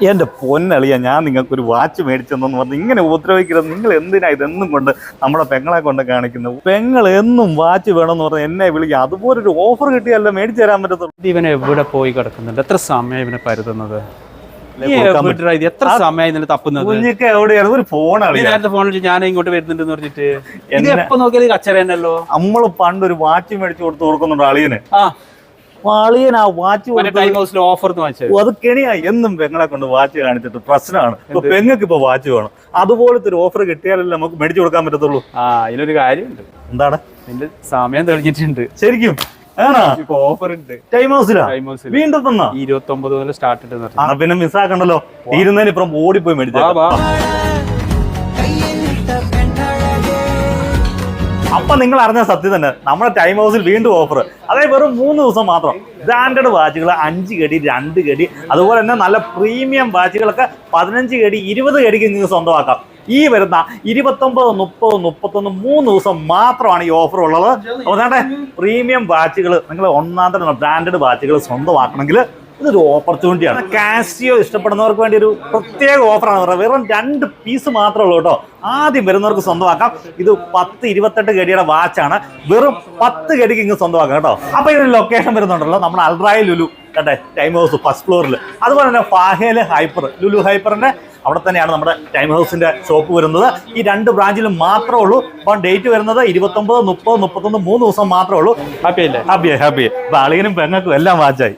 എൻ്റെ പൊന്നളിയ, ഞാൻ നിങ്ങൾക്കൊരു വാച്ച് മേടിച്ചെന്നു പറഞ്ഞ് ഇങ്ങനെ ഉപദ്രവിക്കരുത്. നിങ്ങൾ എന്തിനാ ഇതെന്നും കൊണ്ട് നമ്മുടെ പെങ്ങളെ കൊണ്ട് കാണിക്കുന്നത്? പെങ്ങൾ എന്നും വാച്ച് വേണമെന്ന് പറഞ്ഞ് എന്നെ വിളിക്കുക. അതുപോലൊരു ഓഫർ കിട്ടിയല്ലോ മേടിച്ചു തരാൻ പറ്റത്തുള്ളൂ. ഇവനെ എവിടെ പോയി കിടക്കുന്നുണ്ട്? എത്ര സമയം ഇവനെ പരുതുന്നത്? എത്ര സമയം ഇതിന് തപ്പുന്നത്? എവിടെയാണ് ഒരു ഫോണാണ്? നേരത്തെ ഫോൺ വിളിച്ച് ഞാൻ ഇങ്ങോട്ട് വരുന്നുണ്ടെന്ന് പറഞ്ഞിട്ട് എപ്പോ നോക്കിയാൽ കച്ചറ തന്നെയല്ലോ. നമ്മള് പണ്ടൊരു വാച്ച് മേടിച്ചു കൊടുത്ത് കൊടുക്കുന്നുണ്ട് അളിയന്. അളിയൻ ആ വാച്ച് ടൈം ഹൗസിൽ ഓഫർ അത് കെണിയായി. എന്നും പെങ്ങളെ കൊണ്ട് വാച്ച് കാണിച്ചിട്ട് പ്രശ്നമാണ്. ഇപ്പൊ പെങ്ങൾക്ക് ഇപ്പൊ വാച്ച് വേണം. അതുപോലത്തെ ഒരു ഓഫർ കിട്ടിയാലല്ലേ നമുക്ക് മേടിച്ചു കൊടുക്കാൻ പറ്റത്തുള്ളൂ. അതിലൊരു കാര്യമുണ്ട്. എന്താണ്? സമയം തെളിഞ്ഞിട്ടുണ്ട് ശരിക്കും. ഓഫർ ഉണ്ട് ടൈം ഹൗസിലാ. വീണ്ടും തന്നാ 29 മുതൽ സ്റ്റാർട്ട്. പിന്നെ മിസ്സാക്കണ്ടല്ലോ. തീരുന്നതിന് ഇപ്പം ഓടിപ്പോയി മേടിച്ചാ. അപ്പൊ നിങ്ങൾ അറിഞ്ഞ സത്യം തന്നെ, നമ്മുടെ ടൈം ഹൗസിൽ വീണ്ടും ഓഫർ. അതായത് വെറും 3 ദിവസം മാത്രം. ബ്രാൻഡഡ് വാച്ചുകൾ 5 കടി 2 കടി, അതുപോലെ തന്നെ നല്ല പ്രീമിയം വാച്ചുകളൊക്കെ 15 കടി 20 കടിക്ക് നിങ്ങൾക്ക് സ്വന്തമാക്കാം. ഈ വരുന്ന 29, 30, 31 3 ദിവസം മാത്രമാണ് ഈ ഓഫർ ഉള്ളത്. അതുകൊണ്ട് പ്രീമിയം വാച്ചുകൾ, നിങ്ങൾ ഒന്നാം തരം ബ്രാൻഡഡ് വാച്ചുകൾ സ്വന്തമാക്കണമെങ്കിൽ ഇതൊരു ഓപ്പർച്യൂണിറ്റിയാണ്. കാസിയോ ഇഷ്ടപ്പെടുന്നവർക്ക് വേണ്ടി ഒരു പ്രത്യേക ഓഫറാണ് പറയുന്നത്. വെറും 2 പീസ് മാത്രമേ ഉള്ളൂ കേട്ടോ. ആദ്യം വരുന്നവർക്ക് സ്വന്തമാക്കാം. ഇത് 10-28 ഗഡിയുടെ വാച്ചാണ്. വെറും 10 ഗഡിക്ക് ഇങ്ങ് സ്വന്തമാക്കാം കേട്ടോ. അപ്പൊ ഇതിന് ലൊക്കേഷൻ വരുന്നുണ്ടല്ലോ, നമ്മുടെ അൽറായ ലുലു കേട്ടെ, ടൈം ഹൗസ് ഫസ്റ്റ് ഫ്ലോറിൽ. അതുപോലെ തന്നെ ഫാഹേല് ഹൈപ്പർ, ലുലു ഹൈപ്പറിന്റെ അവിടെ തന്നെയാണ് നമ്മുടെ ടൈം ഹൗസിന്റെ ഷോപ്പ് വരുന്നത്. ഈ 2 ബ്രാഞ്ചിലും മാത്രമേ ഉള്ളൂ. അപ്പം ഡേറ്റ് വരുന്നത് 29, 30, 31 3 ദിവസം മാത്രമേ ഉള്ളൂ. ഹാപ്പി അല്ലേ? ഹാപ്പി. അപ്പൊ അളിയനും പെങ്ങൾക്കും എല്ലാം വാച്ചായി.